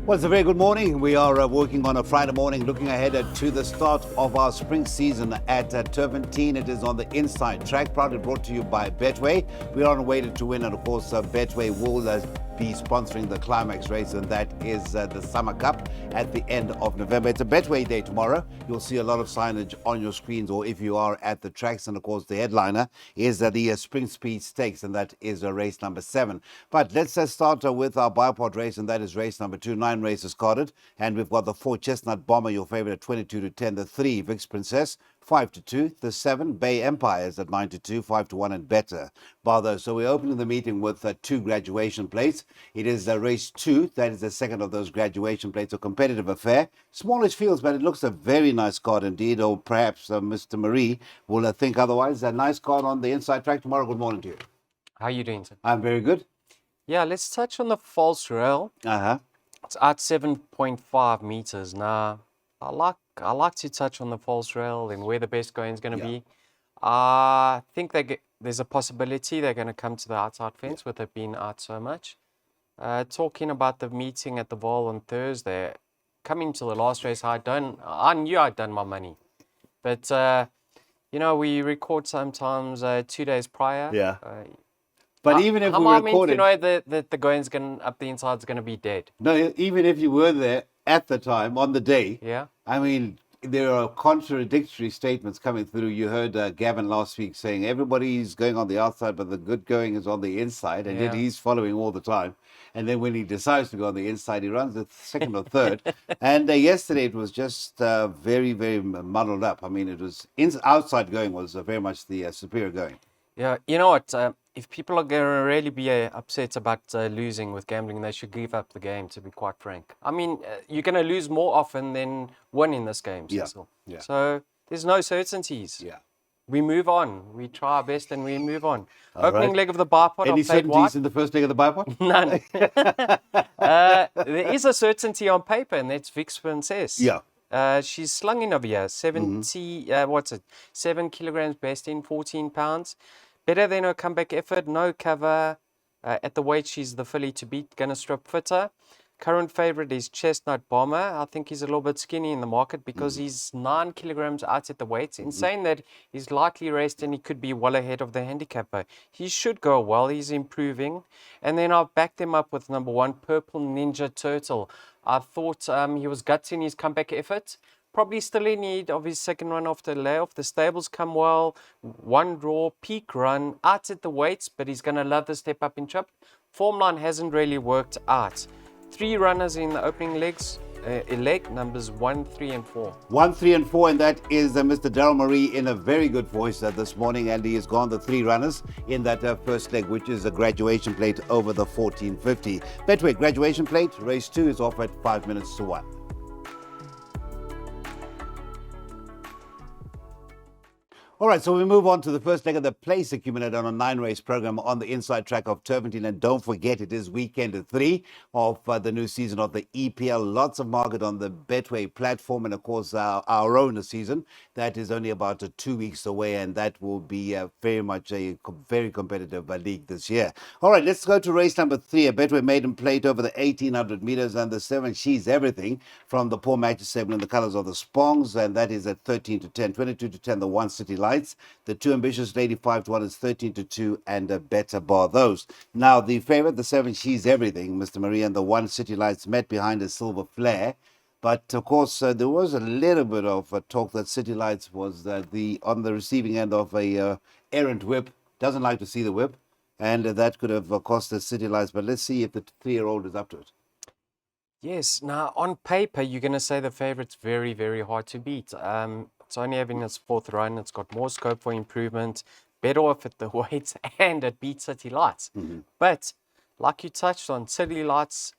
Well, it's a very good morning. We are working on a Friday morning, looking ahead to the start of our spring season at Turffontein. It is on the inside track, proudly brought to you by Betway. We are on a way to win, and of course, Betway will be sponsoring the climax race, and that is the Summer Cup at the end of November. It's a Betway day tomorrow. You'll see a lot of signage on your screens, or if you are at the tracks, and of course, the headliner is the Spring Speed Stakes, and that is race number 7. But let's start with our Biopod race, and that is race number 2. 9 races carded, and we've got the 4 Chestnut Bomber, your favorite, at 22-10, the 3 Vix Princess 5-2, the 7 Bay Empires at 9-2, 5-1, and better bar those. So we're opening the meeting with 2 graduation plates. It is race 2, that is the second of those graduation plates, a competitive affair. Smallish fields, but it looks a very nice card indeed, or perhaps Mr. Marie will think otherwise. A nice card on the inside track tomorrow. Good morning to you. How are you doing, sir? I'm very good. Yeah, let's touch on the false rail. It's at 7.5 meters. Now, I like to touch on the false rail and where the best going is going to be. I think there's a possibility they're going to come to the outside fence with it being out so much. Talking about the meeting at the Vaal on Thursday, coming to the last race, I knew I'd done my money. But, we record sometimes 2 days prior. Yeah. But even if we recorded, that the going's up the inside is going to be dead. No, even if you were there at the time on the day, yeah. I mean, there are contradictory statements coming through. You heard Gavin last week saying everybody's going on the outside, but the good going is on the inside, and yet he's following all the time. And then when he decides to go on the inside, he runs the second or third. And yesterday it was just very, very muddled up. I mean, it was outside going was very much the superior going. Yeah, you know what? If people are going to really be upset about losing with gambling, they should give up the game, to be quite frank. I mean, you're going to lose more often than win in this game, Cecil. Yeah. So there's no certainties. Yeah. We move on. We try our best and we move on. Opening leg of the Biopod. Any certainties in the first leg of the Biopod? None. There is a certainty on paper, and that's Vix Princess. Yeah. She's slung in over here. 7 kilograms best in, 14 pounds. Better than her comeback effort, no cover. At the weight, she's the filly to beat, gonna strip fitter. Current favourite is Chestnut Bomber. I think he's a little bit skinny in the market because he's 9 kilograms out at the weight. In saying that, he's likely raced and he could be well ahead of the handicapper. He should go well, he's improving. And then I've backed him up with number 1, Purple Ninja Turtle. I thought he was gutsy in his comeback effort. Probably still in need of his second run off the layoff. The stables come well. 1 draw, peak run, out at the weights, but he's going to love the step up in trip. Form line hasn't really worked out. 3 runners in the opening legs. Leg numbers 1, 3, and 4. 1, 3, and 4, and that is Mr. Daryl Marie in a very good voice this morning, and he has gone the 3 runners in that first leg, which is a graduation plate over the 1450. Betway graduation plate, race 2 is off at 5 minutes to 1. All right, so we move on to the first leg of the place accumulated on a 9-race program on the inside track of Turffontein. And don't forget, it is weekend 3 of the new season of the EPL. Lots of market on the Betway platform, and of course our own season. That is only about 2 weeks away, and that will be very much a very competitive league this year. All right, let's go to race number 3, a Betway maiden plate over the 1800 meters, and the 7 She's Everything from the Poor Matches 7 in the colors of the Spongs, and that is at 13-10, 22-10, the 1 City Lights. The 2 Ambitious Lady 5-1 is 13-2, and a better bar those. Now, the favorite, the 7 She's Everything, Mr. Marie, and the 1 City Lights met behind a Silver Flare. But, of course, there was a little bit of talk that City Lights was on the receiving end of a errant whip. Doesn't like to see the whip. And that could have cost the City Lights. But let's see if the 3-year-old is up to it. Yes. Now, on paper, you're going to say the favorite's very, very hard to beat. It's only having its 4th run. It's got more scope for improvement, better off at the weights, and it beats City Lights. But like you touched on, City Lights,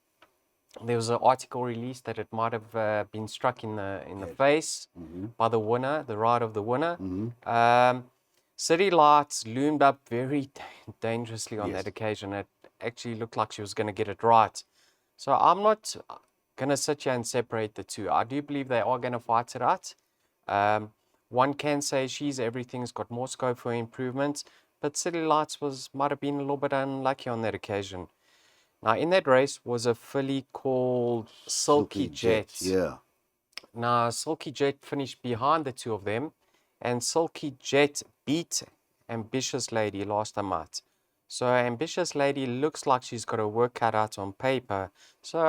there was an article released that it might have been struck in the face by the winner, the ride of the winner. City Lights loomed up very dangerously on that occasion. It actually looked like she was going to get it right. So I'm not going to sit here and separate the two. I do believe they are going to fight it out. One can say She's Everything's got more scope for improvement, but City Lights might have been a little bit unlucky on that occasion. Now, in that race was a filly called Silky Jet. Yeah. Now, Silky Jet finished behind the two of them, and Silky Jet beat Ambitious Lady last time out. So Ambitious Lady looks like she's got her work cut out on paper. So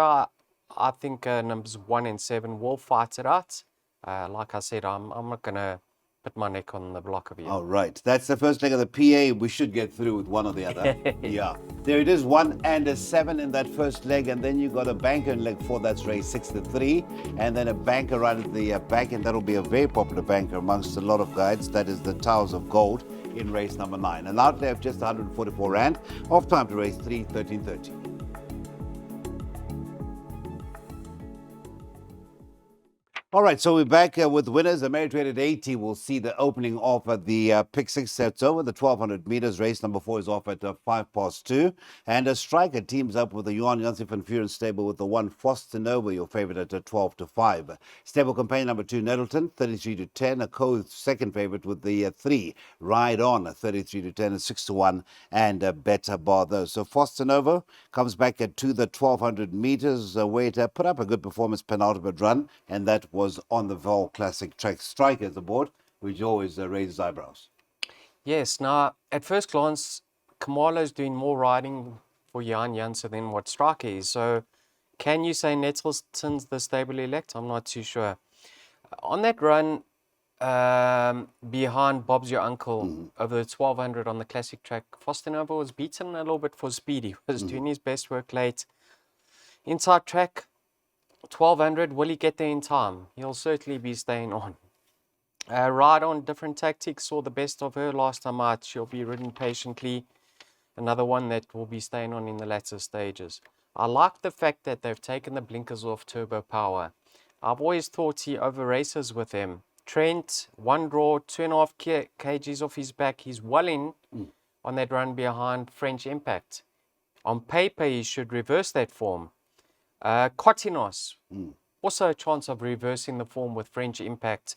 I think numbers 1 and 7 will fight it out. Like I said, I'm not going to put my neck on the block of you. All right. That's the first leg of the PA. We should get through with one or the other. Yeah. There it is, 1 and a 7 in that first leg. And then you got a banker in leg 4. That's race 6 to 3. And then a banker right at the back. And that'll be a very popular banker amongst a lot of guides. That is the Towers of Gold in race number 9. An outlay of just 144 Rand. Off time to race 3, 13:30. All right, so we're back with winners. The merit rated 80 will see the opening off at the pick 6 sets over. The 1200 meters race number 4 is off at 2:05. And a striker teams up with the Johan Janssen van Vuren stable with the 1 Foster Nova, your favorite at 12-5. Stable companion number 2 Nettleton, 33-10. A co-second favorite with the 3 Ride On, 33-10 and 6-1. And Better Bar those. So Foster Nova comes back to the 1200 meters where it put up a good performance penultimate run, and that was on the Vol Classic track. Strikers aboard, which always raises eyebrows. Yes, now at first glance, Kamalo's doing more riding for Johan Janssen than what Striker is. So can you say Nettleton's the stable elect? I'm not too sure. On that run, behind Bob's Your Uncle over the 1200 on the classic track, Foster Nova was beaten a little bit for speed. He was doing his best work late. Inside track, 1200, will he get there in time? He'll certainly be staying on. Ride On, different tactics, saw the best of her last time out. She'll be ridden patiently. Another one that will be staying on in the latter stages. I like the fact that they've taken the blinkers off Turbo Power. I've always thought he over races with him. Trent, 1 draw, 2.5 kgs off his back. He's well in on that run behind French Impact. On paper, he should reverse that form. Kotinos, also a chance of reversing the form with French Impact.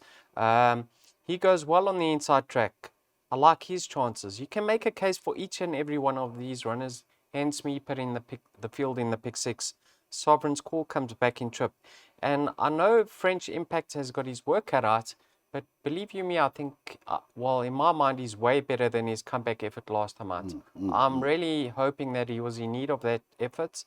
He goes well on the inside track. I like his chances. You can make a case for each and every one of these runners. Hence me putting the field in the pick 6. Sovereign's Call comes back in trip. And I know French Impact has got his work cut out, but believe you me, I think, well, in my mind, he's way better than his comeback effort last time out. I'm really hoping that he was in need of that effort.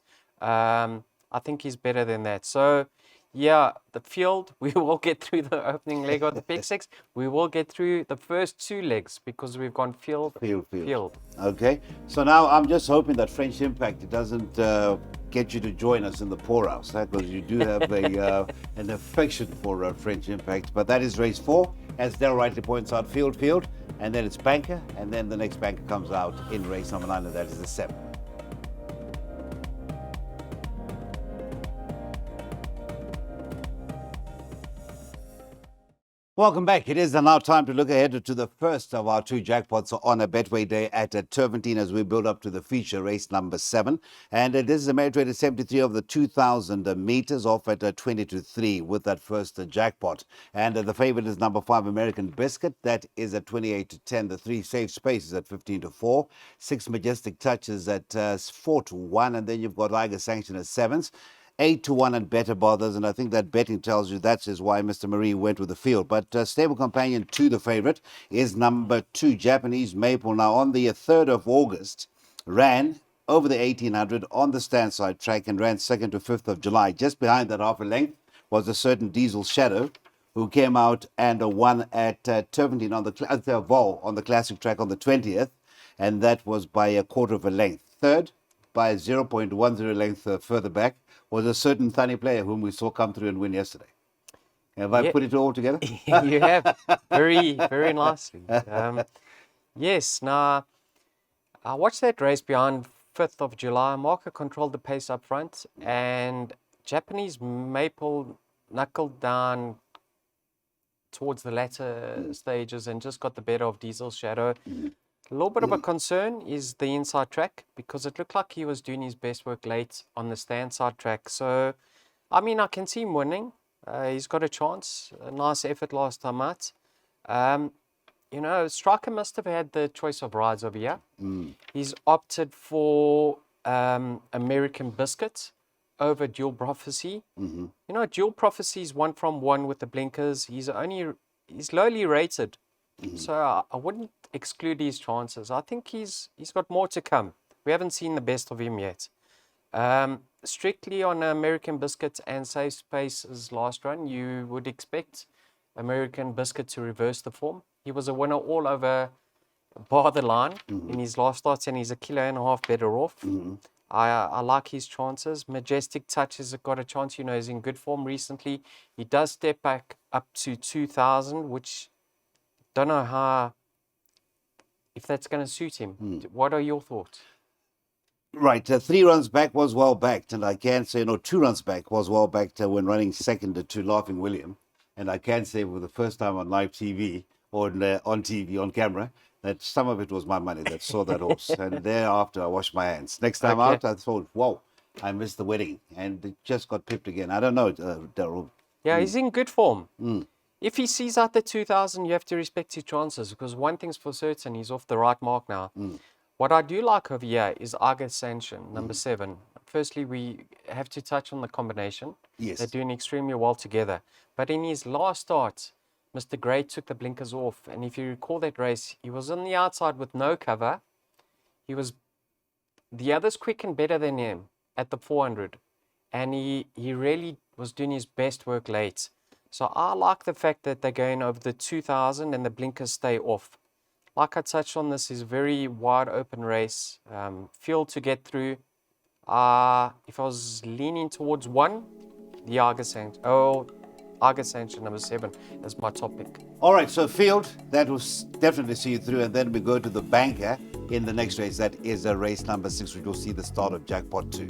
I think he's better than that. So, yeah, the field, we will get through the opening leg of the pick 6. We will get through the first 2 legs because we've gone field. Okay, so now I'm just hoping that French Impact doesn't get you to join us in the poorhouse, because you do have an affection for French Impact. But that is race 4, as Daryl rightly points out, field, and then it's banker, and then the next banker comes out in race number 9, and that is the 7. Welcome back. It is now time to look ahead to the first of our 2 jackpots on a Betway day at Turffontein as we build up to the feature race number 7. And this is a merit rated 73 of the 2,000 meters off at 20-3 with that first jackpot. And the favorite is number 5 American Biscuit. That is at 28-10. The 3 safe spaces at 15-4. 6 Majestic Touches at 4-1. And then you've got Liger Sanction at 7s. 8-1 and Better Bothers, and I think that betting tells you that is why Mr. Marie went with the field. But stable companion to the favorite is number 2, Japanese Maple. Now, on the 3rd of August, ran over the 1800 on the standside track and ran 2nd to 5th of July. Just behind that half a length was a certain Diesel Shadow, who came out and won at Turffontein on the Vol on the classic track on the 20th, and that was by a quarter of a length. Third, by 0.10 length further back, was a certain Thani player whom we saw come through and win yesterday. Have I put it all together? You have. Very, very nicely. Yes, now, I watched that race behind 5th of July. Marker controlled the pace up front, and Japanese Maple knuckled down towards the latter stages and just got the better of Diesel Shadow. A little bit of a concern is the inside track, because it looked like he was doing his best work late on the stand side track. So, I mean, I can see him winning. He's got a chance. A nice effort last time out. You know, Striker must have had the choice of rides over here. He's opted for American Biscuit over Dual Prophecy. You know, Dual Prophecy is 1 from 1 with the blinkers. He's lowly rated, so I wouldn't exclude his chances. I think he's got more to come. We haven't seen the best of him yet. Strictly on American Biscuit and Safe Space's last run, you would expect American Biscuit to reverse the form. He was a winner all over bar the line in his last starts, and he's 1.5 kilos better off. I like his chances. Majestic Touch has got a chance. You know, he's in good form recently. He does step back up to 2,000, which don't know if that's going to suit him. What are your thoughts? Right, 3 runs back was well backed, and I can say, 2 runs back was well backed when running second to Laughing William. And I can say for the first time on live TV, or on TV, on camera, that some of it was my money that saw that horse. And thereafter, I washed my hands. Next time out, I thought, whoa, I missed the wedding. And it just got pipped again. I don't know, Daryl. Yeah, he's in good form. If he sees out the 2,000, you have to respect his chances, because one thing's for certain, he's off the right mark now. What I do like over here is Aga Sanction, number 7. Firstly, we have to touch on the combination. Yes. They're doing extremely well together. But in his last start, Mr. Gray took the blinkers off. And if you recall that race, he was on the outside with no cover. The others quick and better than him at the 400. And he really was doing his best work late. So I like the fact that they're going over the 2,000 and the blinkers stay off. Like I touched on, this is a very wide open race. Field to get through. If I was leaning towards 1, the Aga Sanction number 7 is my top pick. All right, so field, that will definitely see you through. And then we go to the banker in the next race. That is race number 6, which will see the start of Jackpot 2.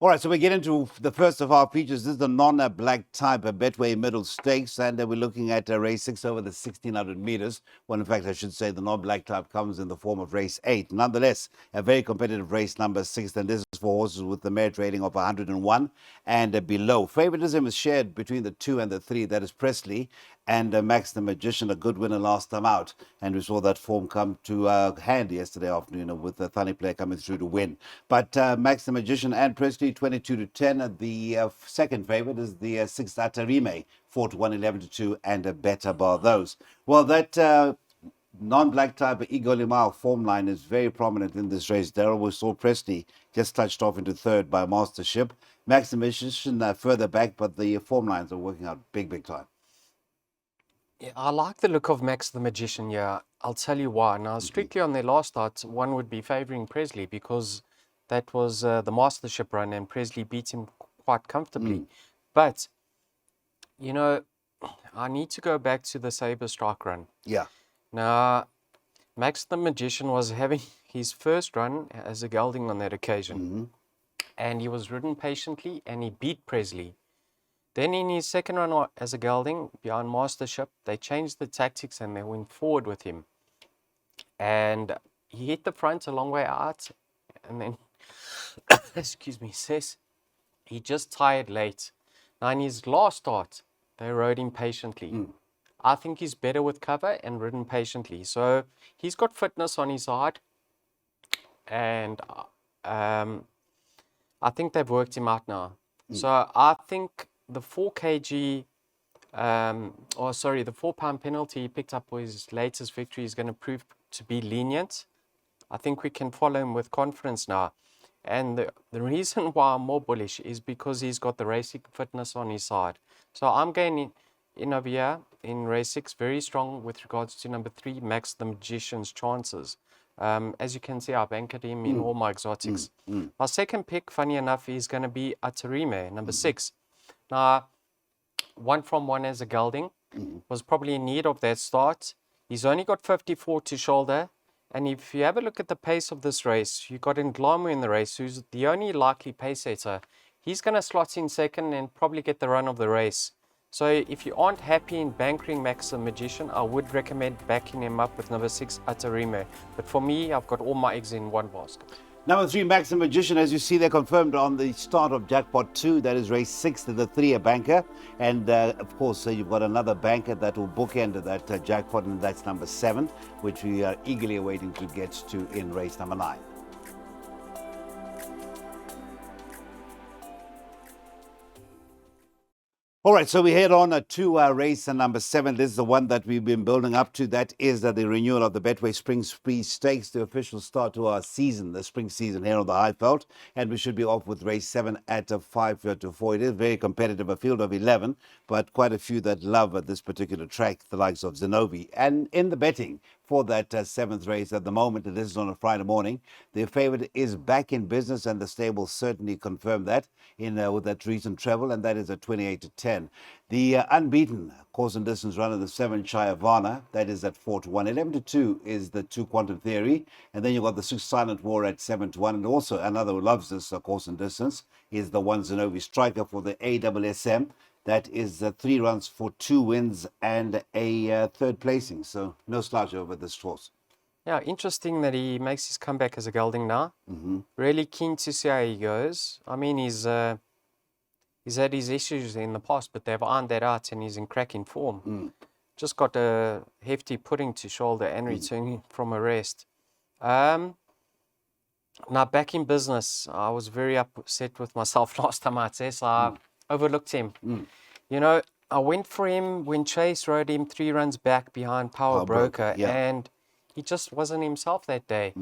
All right, so we get into the first of our features. This is the non-black type Betway Middle Stakes, and we're looking at race 6 over the 1,600 meters. Well, in fact, I should say the non-black type comes in the form of race 8. Nonetheless, a very competitive race number 6, and this is for horses with the merit rating of 101 and below. Favoritism is shared between the 2 and the 3. That is Presley and Max the Magician, a good winner last time out. And we saw that form come to hand yesterday afternoon with the Thani player coming through to win. But Max the Magician and Presley, 22-10. The second favorite is the 6th Atarime, 4-1, 11-2, and a better bar those. Well, that non-black type Ego Limau form line is very prominent in this race. Daryl, we saw Presley just touched off into 3rd by Mastership. Max the Magician further back, but the form lines are working out big time. Yeah, I like the look of Max the Magician here. I'll tell you why. Now, strictly on their last start, one would be favouring Presley because that was the Mastership run and Presley beat him quite comfortably. But, you know, I need to go back to the Sabre Strike run. Yeah. Now, Max the Magician was having his first run as a gelding on that occasion. And he was ridden patiently and he beat Presley. Then in his second run as a gelding behind Mastership, they changed the tactics and they went forward with him. And he hit the front a long way out. And then, excuse me, says he just tired late. Now in his last start, they rode him patiently. I think he's better with cover and ridden patiently. So he's got fitness on his side. And I think they've worked him out now. So I think the 4 kg, the 4 pound penalty he picked up for his latest victory is going to prove to be lenient. I think we can follow him with confidence now. And the reason why I'm more bullish is because he's got the racing fitness on his side. So I'm going in over here in race 6, very strong with regards to number 3, Max the Magician's chances. As you can see, I've anchored him in all my exotics. My second pick, funny enough, is going to be Atarime, number 6. Now, 1 as a gelding, was probably in need of that start. He's only got 54 to shoulder. And if you have a look at the pace of this race, you've got Ndlamu in the race, who's the only likely pace setter. He's going to slot in second and probably get the run of the race. So if you aren't happy in bankering Max the Magician, I would recommend backing him up with number 6, Atarime. But for me, I've got all my eggs in one basket. Number 3, Maxim Magician, as you see, they're confirmed on the start of Jackpot 2. That is race 6, the 3-year banker. And of course, you've got another banker that will bookend that jackpot, and that's number 7, which we are eagerly awaiting to get to in race number 9. All right, so we head on to race number 7. This is the one that we've been building up to. That is the renewal of the Betway Spring Spree Stakes, the official start to our season, the spring season here on the Highveld. And we should be off with race 7 at 5 to 4. It is very competitive, a field of 11, but quite a few that love this particular track, the likes of Zenobi. And in the betting for that 7th race at the moment, this is on a Friday morning, the favorite is back in business, and the stable certainly confirmed that in with that recent treble, and that is at 28 to 10. The unbeaten course and distance runner, the 7 Chayavana, that is at 4 to 1. 11 to 2 is the 2 Quantum Theory, and then you've got the 6 Silent War at 7 to 1. And also another who loves this course and distance is the 1 Zenobi Striker for the AWSM. That is 3 runs for 2 wins and a third placing. So no slouch over this horse. Yeah, interesting that he makes his comeback as a gelding now. Really keen to see how he goes. I mean, he's had his issues in the past, but they've ironed that out, and he's in cracking form. Just got a hefty pudding to shoulder and returning from a rest. Now, back in business, I was very upset with myself last time, I'd say, so I overlooked him. You know, I went for him when Chase rode him 3 runs back behind Power Broker, and he just wasn't himself that day.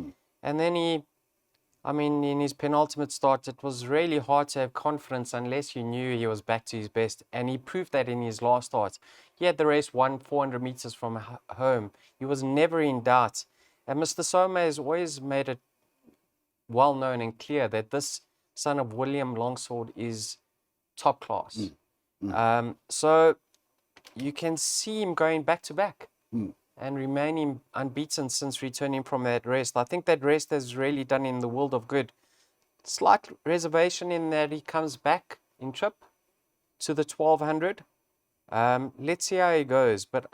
And then in his penultimate start, it was really hard to have confidence unless you knew he was back to his best. And he proved that in his last start. He had the race won 400 meters from home. He was never in doubt. And Mr. Soma has always made it well known and clear that this son of William Longsword is top class. So you can see him going back to back and remaining unbeaten since returning from that rest. I think that rest has really done him the world of good. Slight reservation in that he comes back in trip to the 1200. Let's see how he goes, but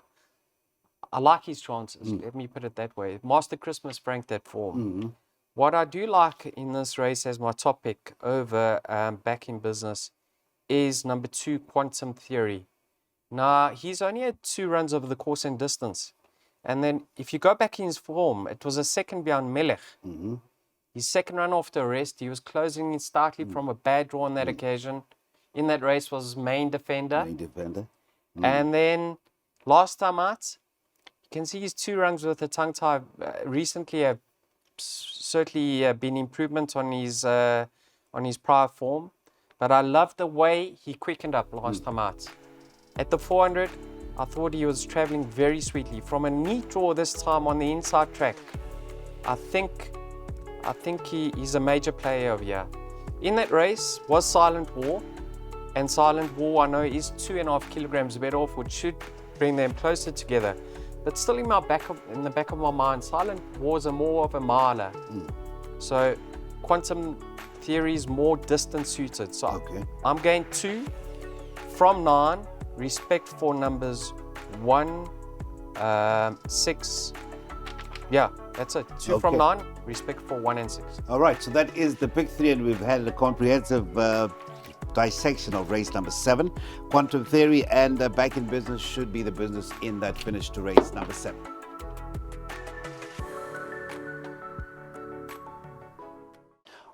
I like his chances. Let me put it that way. Master Christmas franked that form. What I do like in this race as my top pick over back in business is number 2, Quantum Theory. Now, he's only had 2 runs over the course and distance. And then if you go back in his form, it was a second behind Melech. His second run after a rest, he was closing in slightly from a bad draw on that occasion. In that race was main defender. And then last time out, you can see his 2 runs with a tongue tie recently have certainly been improvement on his prior form. But I love the way he quickened up last time out. At the 400, I thought he was traveling very sweetly. From a neat draw this time on the inside track, I think he's a major player over here. In that race was Silent War. And Silent War, I know, is 2.5 kilograms better off, which should bring them closer together. But still in the back of my mind, Silent War is more of a miler. So Quantum Theory is more distance suited. So I'm going 2 from 9, respect for numbers 1, 6. Yeah, that's it. 2 from 9, respect for 1 and 6. All right, so that is the pick 3, and we've had a comprehensive dissection of race number 7. Quantum Theory and back in business should be the business in that finish to race number 7.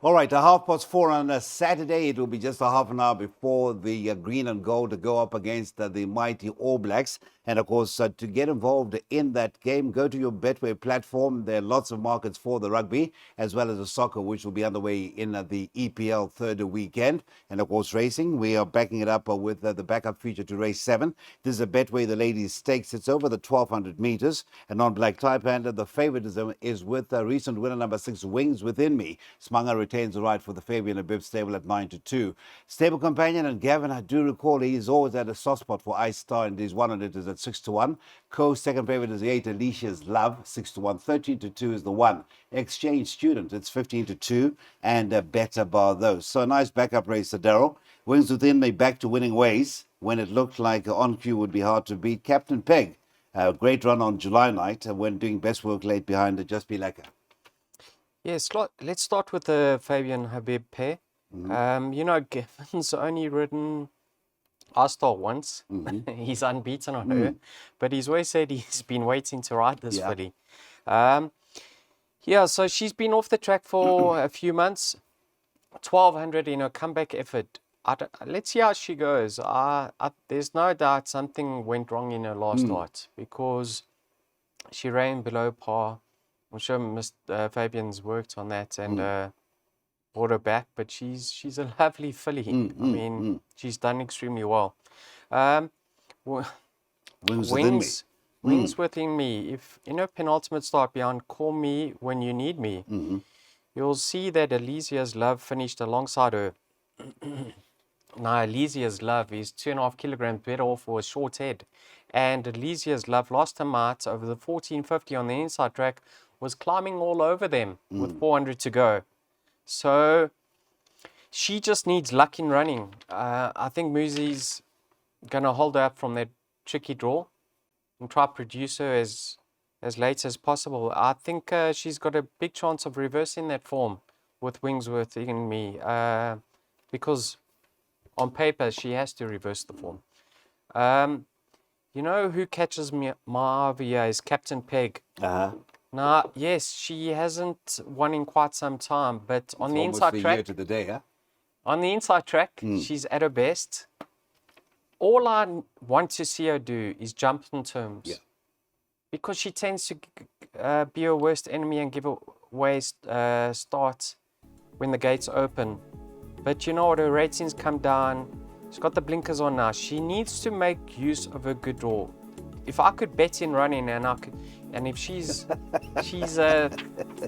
All right, 4:30 on a Saturday. It will be just a half an hour before the green and gold to go up against the mighty All Blacks. And of course, to get involved in that game, go to your Betway platform. There are lots of markets for the rugby, as well as the soccer, which will be underway in the EPL third weekend. And of course, racing. We are backing it up with the backup feature to race 7. This is a Betway, the ladies' stakes. It's over the 1,200 meters. And on black type, and the favoritism is with recent winner number 6, Wings Within Me. Smanga retains the right for the Fabian Abib stable at 9 to 2. Stable companion and Gavin, I do recall he's always had a soft spot for Ice Star, and he's one on it is at 6 to 1. Co second favorite is the 8, Alicia's Love, 6 to 1. 13 to 2 is the 1. Exchange Student, it's 15 to 2, and better bar those. So a nice backup race, Daryl. Wings Within Me back to winning ways when it looked like On Cue would be hard to beat. Captain Peg, a great run on July night when doing best work late behind Just Be Lekker. Yes, let's start with the Fabian Habib pair. You know, Gavin's only ridden Astar once. He's unbeaten on her, but he's always said he's been waiting to ride this Yeah. filly. Um, yeah, so she's been off the track for a few months. 1200 in her comeback effort. Let's see how she goes. There's no doubt something went wrong in her last start because she ran below par. I'm sure Mr. Fabian's worked on that and brought her back, but she's a lovely filly. I mean, she's done extremely well. Um, w- Wings within me. wings within me. If in her penultimate start beyond Call Me When You Need Me, you'll see that Elysia's Love finished alongside her. Now, Elysia's Love is 2.5 kilograms better off for a short head. And Elysia's Love lost him out over the 1450 on the inside track, was climbing all over them with 400 to go. So she just needs luck in running. I think Muzi's going to hold her up from that tricky draw and try to produce her as late as possible. I think she's got a big chance of reversing that form with Wingsworth in me because on paper she has to reverse the form. You know who catches me my eye here is Captain Peg. Now, yes, she hasn't won in quite some time, but on the Almost inside a year track, to the day, huh? on the inside track, she's at her best. All I want to see her do is jump on terms. Yeah. Because she tends to be her worst enemy and give away starts when the gates open. But you know what? Her ratings come down. She's got the blinkers on now. She needs to make use of her good draw. If I could bet in running and if she's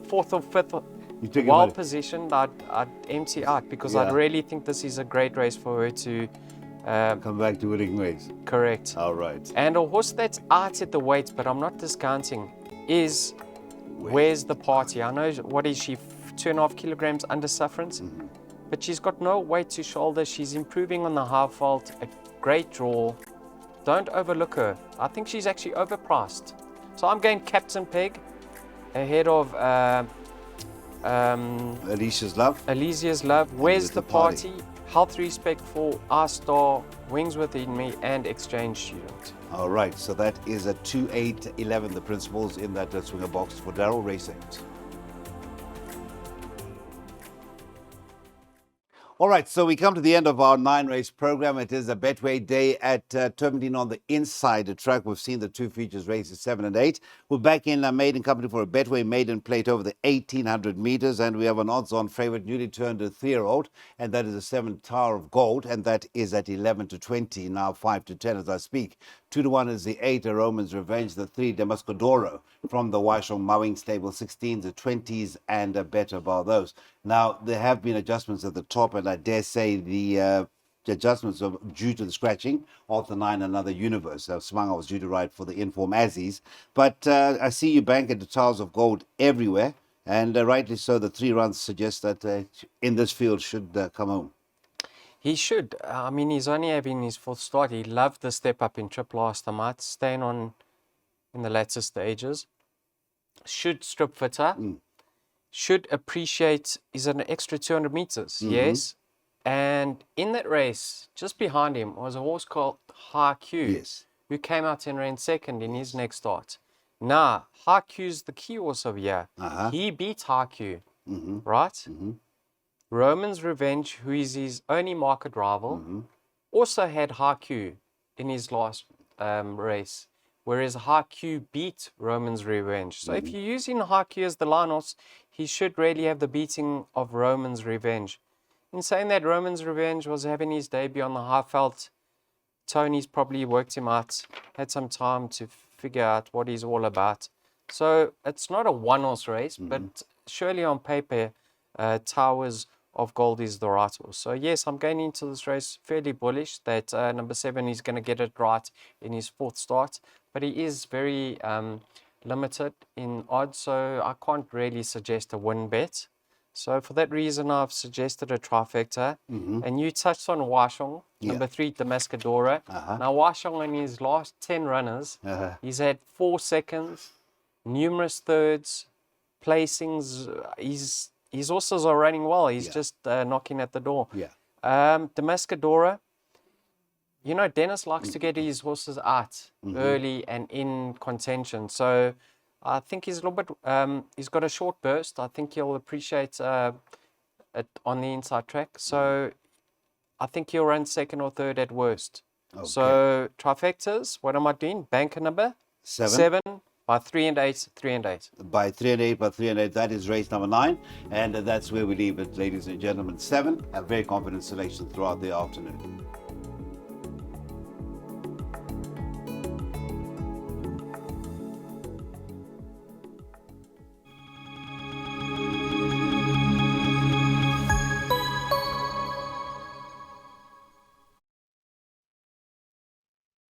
fourth or fifth well positioned, I'd empty out because I really think this is a great race for her to come back to winning ways. Correct. All right. And a horse that's out at the weight, but I'm not discounting, is Where's the Party. I know, what is she, 2.5 kilograms under sufferance? But she's got no weight to shoulder. She's improving on the half vault, a great draw. Don't overlook her. I think she's actually overpriced. So I'm going Captain Peg ahead of Alicia's Love. Elysia's Love, Where's the Party, Health Respect for Our Star, Wings Within Me, and Exchange Student. All right, so that is a 2-8-11, the principles in that swinger box for Daryl Racing. All right, so we come to the end of our 9-race program. It is a Betway day at Turpentine on the inside track. We've seen the two features races 7 and 8. We're back in maiden company for a Betway maiden plate over the 1800 meters, and we have an odds-on favorite, newly turned 3-year-old, and that is a 7 Tower of Gold, and that is at 11 to 20, now 5 to 10 as I speak. 2 to 1 is the 8, A Roman's Revenge, the 3, Damascodoro from the Waishong Mowing Stable, 16s, the 20s, and a better bar those. Now, there have been adjustments at the top, and I dare say the adjustments are due to the scratching of the 9 Another Universe. Smanga was due to ride for the Inform Azzies. But I see you bank at the Towers of Gold everywhere, and rightly so. The 3 runs suggest that in this field should come home. He should. I mean, he's only having his 4th start. He loved the step up in trip last time, staying on in the latter stages. Should strip fitter. Should appreciate is an extra 200 meters. Yes. And in that race, just behind him was a horse called High Q, Yes. who came out and ran second in his next start. Now, High Q's the key horse of here. He beat High Q, right? Roman's Revenge, who is his only market rival, also had High Q in his last race, whereas High Q beat Roman's Revenge. So if you're using High Q as the line horse, he should really have the beating of Roman's Revenge. In saying that, Roman's Revenge was having his debut on the Highveld. Tony's probably worked him out, had some time to figure out what he's all about. So it's not a one-horse race, but surely on paper, Towers of Gold is the right horse. So yes, I'm going into this race fairly bullish that number 7 is going to get it right in his 4th start, but he is very limited in odds, so I can't really suggest a win bet. So for that reason, I've suggested a trifecta. And you touched on Waishong, number 3, Damascodoro. Now, Waishong in his last 10 runners, he's had 4 seconds, numerous thirds, placings. His horses are running well. He's Yeah. just knocking at the door. Yeah. Damascadora, you know, Dennis likes to get his horses out early and in contention. So I think he's a little bit, he's got a short burst. I think he'll appreciate it on the inside track. So I think he'll run second or third at worst. Okay. So trifectas, what am I doing? Banker number 7 by 3 and 8, 3 and 8. By 3 and 8, by 3 and 8, that is race number 9. And that's where we leave it, ladies and gentlemen. 7, a very confident selection throughout the afternoon.